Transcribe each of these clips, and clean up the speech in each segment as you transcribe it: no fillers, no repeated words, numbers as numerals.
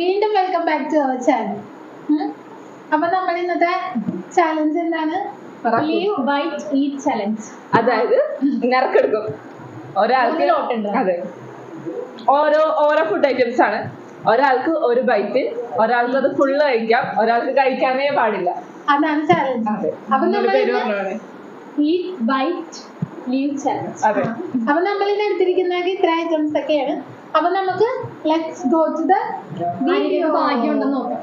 വീണ്ടും welcome back to our channel. അപ്പൊ നമ്മൾ ഇന്നത്തെ ചാലഞ്ച് എന്താണ്? Leave bite eat challenge. അതായത് നറുക്കെടുക്കും ഒരാൾക്ക്. അതെ, ഓരോ ഫുഡ് ഐറ്റംസ് ആണ്. ഒരാൾക്ക് ഒരു ബൈറ്റ്, ഒരാൾക്ക് അത് ഫുള്ള് കഴിക്കാം, ഒരാൾക്ക് കഴിക്കാനേ പാടില്ല. അതാണ് ചാലഞ്ച്. അപ്പൊ ഈറ്റ് ബൈറ്റ് ലീവ് ചാലഞ്ച്. അപ്പൊ നമ്മൾ ഇന്ന് എടുത്തിരിക്കുന്നത് ഇത്ര ഐറ്റംസ് ഒക്കെയാണ്. അപ്പൊ നമുക്ക് let's go to the video. ഭാഗ്യമുണ്ടെന്ന് നോക്കാം.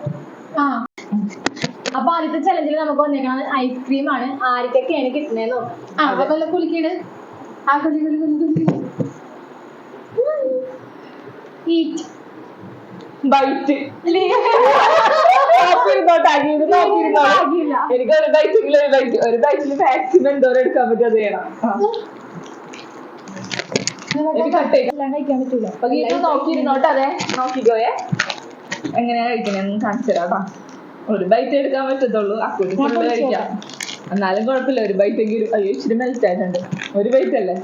അപ്പൊ ആദ്യത്തെ ചലഞ്ചിൽ നമുക്ക് വന്നേക്കുന്നത് ഐസ്ക്രീം ആണ്. ആർക്കൊക്കെയാണ് കിട്ടുന്നതെന്ന് നോക്കാം. അതേപോലെ കുളിക്കീട് ആ കുലി ഈറ്റ് ബൈറ്റ്. എനിക്ക് ഒരു ബൈറ്റെങ്കിലും ഒരു ബൈറ്റിൽ മാക്സിമം എന്തോരം എടുക്കാൻ പറ്റും അത് ചെയ്യണം. കഴിക്കാൻ പറ്റൂല. അപ്പൊ ഇത് നോക്കിയിരുന്നോട്ടെ. അതെ, നോക്കിക്കോയെ എങ്ങനെയാ കഴിക്കണെന്ന് കാണിച്ചു തരാം. ഒരു ബൈറ്റ് എടുക്കാൻ പറ്റത്തുള്ളൂ. അക്കൂര് ഫുള്ള് കഴിക്കാം. എന്നാലും കുഴപ്പമില്ല, ഒരു ബൈറ്റ് എങ്കിലും. അയ്യോ, ഇച്ചിരി മെൽറ്റ് ആയിട്ടുണ്ട്. ഒരു ബൈറ്റ് അല്ലേ?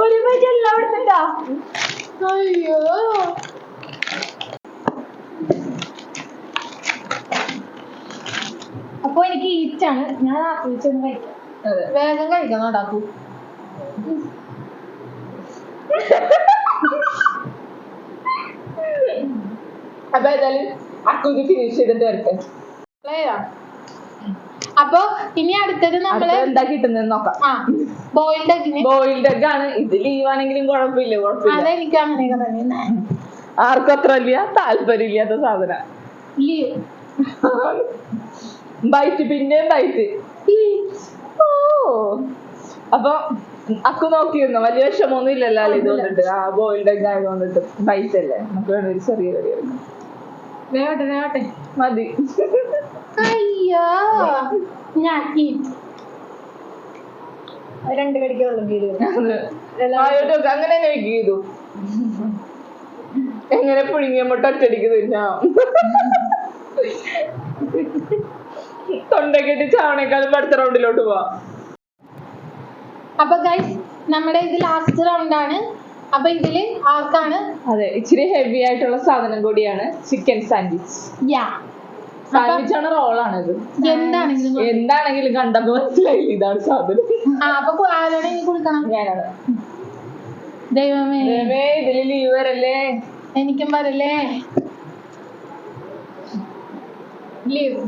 ഒരു ബൈറ്റ് എല്ലാം എടുത്തിട്ടാ. അയ്യോ, അപ്പൊ എനിക്ക് ഈറ്റാണ്. ഞാൻ ആസ്വദിച്ചൊന്ന് കഴിക്കാം. വേഗം കഴിക്കണം ഉണ്ടാക്കൂ. അപ്പൊ ഏതായാലും അക്കൂക്ക് ഫിനിഷ് ചെയ്തിട്ട് വരട്ടെ. അപ്പൊ ഇനി അടുത്തത് നമ്മള് എന്താ കിട്ടുന്നത് നോക്കാം. ബോയിൽഡ് എഗ് ആണ്. ഇത് ലീവാണെങ്കിലും കുഴപ്പമില്ല. അതെനിക്ക് അങ്ങനെയൊക്കെ തന്നെ. ആർക്കും അത്ര വലിയ താല്പര്യം ഇല്ലാത്ത സാധനം. ലീവ് ബൈറ്റ്, പിന്നെയും ബൈറ്റ്. ഓ, അപ്പൊ അക്കു നോക്കിയിരുന്നോ? വലിയ വിഷമൊന്നും ഇല്ലല്ലോ ഇത് വന്നിട്ട്. ആ ബോയിൽഡ് എഗ് ആയത് വന്നിട്ട് ബൈറ്റ് അല്ലേ. നമുക്ക് വേണ്ട ഒരു ചെറിയ കടി എടുക്കാം. വേവട്ടെ മതി. അയ്യോ, ഞാൻ രണ്ട് കടിക്കുള്ള അങ്ങനെ കഴിക്കു. എങ്ങനെ പുഴുങ്ങിയ മുട്ട ഒറ്റടിക്കുന്നില്ല. തൊണ്ടക്കെട്ടി ചാവണേക്കാളും അടുത്ത റൗണ്ടിലോട്ട് പോവാം. അപ്പൊ ഗൈസ്, നമ്മുടെ ഇത് ലാസ്റ്റ് റൗണ്ട് ആണ്. അപ്പൊ ഇതില് ആർക്കാണ്? അതെ, ഇച്ചിരി ഹെവി ആയിട്ടുള്ള സാധനം കൂടിയാണ്. Chicken sandwich. സാൻഡ്വിച്ച് ആണ്, റോളാണ് ഇത്. എന്താണെങ്കിലും കണ്ടപ്പോ മനസ്സിലായില്ല ഇതാണ് സാധനം. അപ്പൊ ആരാണ് ഇനി കൊടുക്കണം? ഞാനാണ്. ദൈവമേ, ഇതില് ലീവ് വരല്ലേ? എനിക്കും വരല്ലേ? Leave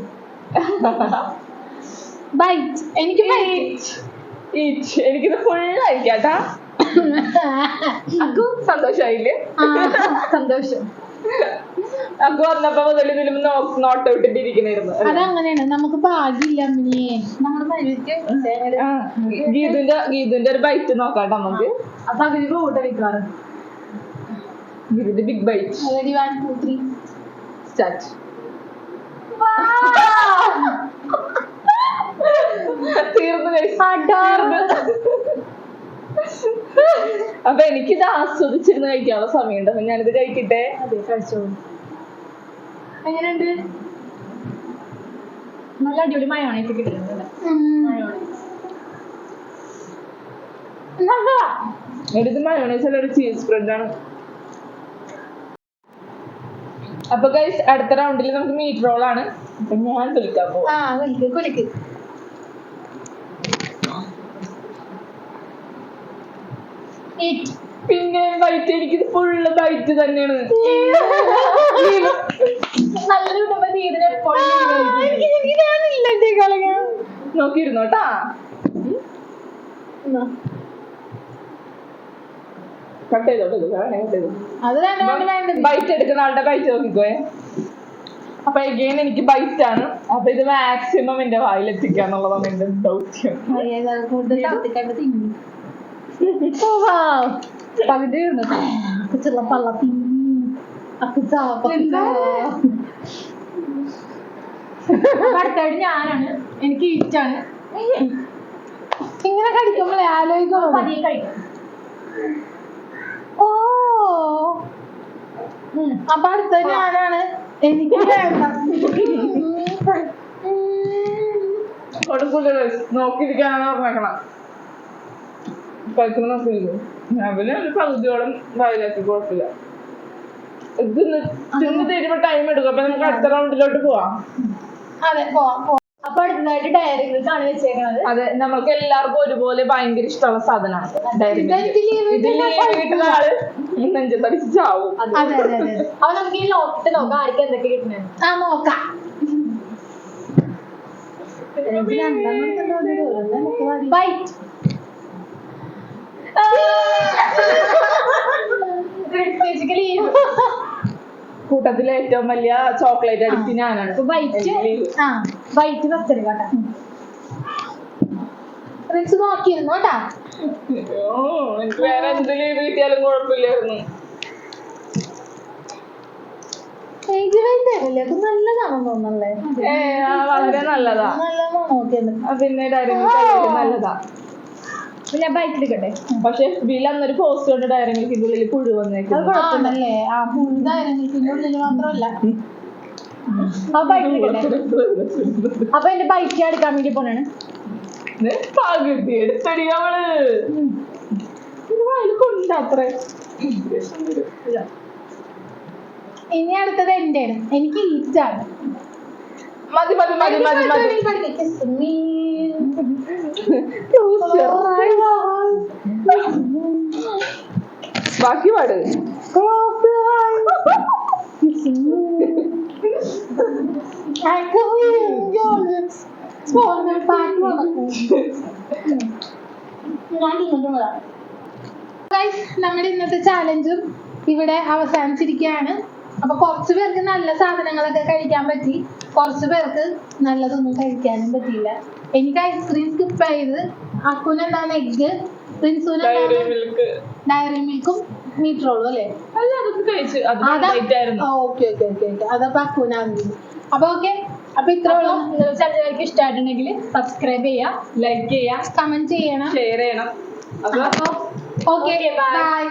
bite. എനിക്ക് എനിക്കിത് ഫുള്ളായിരിക്കാട്ടാ. അക്കു സന്തോഷായില്ലേ? സന്തോഷം. അക്കു വന്നപ്പോ മുതൽ ഇതിലും നോട്ട് ഔട്ടിട്ടിരിക്കണായിരുന്നു. അതങ്ങനെയാണ്, നമുക്ക് ഭാഗ്യമില്ല. ഗീതുന്റെ ഒരു ബൈറ്റ് നോക്കാട്ടോ നമുക്ക്. ഗീതുന്റെ ബിഗ് ബൈറ്റ്. Ready, 1, 2, 3 start. തീർന്നു. അപ്പൊ എനിക്കിത് ആസ്വദിച്ചിരുന്ന് കഴിക്കാനുള്ള സമയമുണ്ട്. അപ്പൊ ഞാനിത് കഴിക്കട്ടെ. അതെ, കഴിച്ചോളൂ. എങ്ങനെയുണ്ട്? നല്ല അടിപൊളി മയോണൈസ് കിട്ടുന്നുണ്ട്. ഇത് മയോണൈസ് അല്ല, ഒരു ചീസ് സ്പ്രെഡ് ആണ്. അപ്പൊ ഗൈസ്, അടുത്ത റൗണ്ടിൽ നമുക്ക് മീറ്റ് റോൾ ആണ്. അപ്പൊ ഞാൻ കുലിക്കാൻ പോവാം. കുലിക്ക്. പിന്നെ ബൈറ്റ്. എനിക്കിത് ഫുള്ള് ബൈറ്റ് തന്നെയാണ്. നോക്കിയിരുന്നോട്ടാ. കട്ട് ചെയ്തോട്ടെ. ബൈറ്റ് എടുക്കുന്ന ആളുടെ ബൈറ്റ് നോക്കിക്കോയെ. അപ്പൊ എഗെയിൻ എനിക്ക് ബൈറ്റ് ആണ്. അപ്പൊ ഇത് മാക്സിമം എന്റെ വായിലെത്തിക്കാന്നുള്ളതാണ് എന്റെ ദൗത്യം. അടുത്തായിട്ട് ഞാനാണ്. എനിക്ക് ഈറ്റാണ്. ഇങ്ങനെ കഴിക്കുമ്പോഴേ ആലോചിക്കണം. പതിയെ കഴിക്കും. ഓ, അപ്പൊ അടുത്ത ഞാനാണ്. എനിക്ക് കൊടുക്കൂല, നോക്കിയിരിക്കാനാണ് പറഞ്ഞേക്കണം. കഴിക്കുന്ന നോക്കിയില്ലേ അവന് ഒരു പകുതിയോളം വായിലാക്കി കുഴപ്പമില്ല. ഇത് തിന്ന് തരുമ്പോ ടൈം എടുക്കും. അപ്പൊ നമുക്ക് അടുത്ത റൗണ്ടിലോട്ട് പോവാം. അതെ പോവാം. അപ്പൊ അടുത്തതായിട്ട് ഡയറി മിൽക്ക് ആണ് വെച്ചേക്കുന്നത്. അതെ, നമ്മൾക്ക് എല്ലാവർക്കും ഒരുപോലെ ഭയങ്കര ഇഷ്ടമുള്ള സാധനമാണ് ഡയറി മിൽക്ക്. ഇത് ലീവ് കിട്ടുന്ന ആള് നെഞ്ചത്തടിച്ച് ചാവും. അതെ അതെ അതെ. അപ്പൊ നമുക്ക് ഈ ലോക്കറ്റ് നോക്കാം ആർക്ക് എന്തൊക്കെ കിട്ടുന്നത്. ആ നോക്കാം. ബൈറ്റ് ബേസിക്കലി കൂട്ടത്തിലെ ഏറ്റവും വലിയ ചോക്ലേറ്റ് അടിച്ച് ഞാനാണ്. ബൈറ്റ് ബൈറ്റ് ഫസ്റ്റ് കേട്ടാ. റിൻസ് നോക്കിയിരുന്നു കേട്ടാ. എനിക്ക് വേറെ എന്ത് ലീവ് കിട്ടിയാലും കുഴപ്പമില്ലായിരുന്നു. നല്ലതാണെന്ന് തോന്നല്ലേ? വളരെ നല്ലതാ. നല്ലതാണോ നോക്കിയത്? പിന്നെ ഡയറി മിൽക്ക് നല്ലതാ. ഞാൻ ബൈറ്റ് എടുക്കട്ടെ. പക്ഷെ FB-ൽ അന്നൊരു പോസ്റ്റ് കൊണ്ട് ഡയറി മിൽക്കിന്റെ ഉള്ളിൽ പുഴു അത് വന്നേക്കുന്നത്. കുഴപ്പമില്ലല്ലേ? ആ ഫുള്ളായിരുന്നു ഇതിന്റെ ഉള്ളിൽ മാത്രമല്ല. അപ്പൊ ബൈറ്റ് എടുക്കട്ടെ. അപ്പൊ എന്റെ ബൈറ്റ് എടുക്കാൻ വേണ്ടി പോണാണ്. പകുതി എടുത്തടി അവള് കൊണ്ടത്രേ. ഇനി അടുത്തത് എന്റെ ആണ്. എനിക്ക് ഈറ്റാണ്. മതി മതി മതി മതി മതി. ബാക്കി പാട്. നമ്മുടെ ഇന്നത്തെ ചാലഞ്ചും ഇവിടെ അവസാനിച്ചിരിക്കുകയാണ്. അപ്പൊ കുറച്ചു പേർക്ക് നല്ല സാധനങ്ങളൊക്കെ കഴിക്കാൻ പറ്റി, കുറച്ചു പേർക്ക് നല്ലതൊന്നും കഴിക്കാനും പറ്റിയില്ല. എനിക്ക് ഐസ്ക്രീം സ്കിപ്പ് ചെയ്ത്, അക്കുന് എന്താണ് എഗ്ഗ്, പ്രിൻസുന് ഡയറി മിൽക്കും മീറ്റ് റോളും അല്ലേ? Okay okay okay okay. അതപ്പോ അക്കുനാണ്. അപ്പൊ ഓക്കെ, അപ്പൊ ഇത്രയുള്ള ചാനലുകൾക്ക് ഇഷ്ടമായിട്ടുണ്ടെങ്കിൽ സബ്സ്ക്രൈബ് ചെയ്യുക, ലൈക്ക് ചെയ്യുക, കമന്റ് ചെയ്യണം, ഷെയർ ചെയ്യണം. അപ്പൊ ഓക്കെ ബൈ.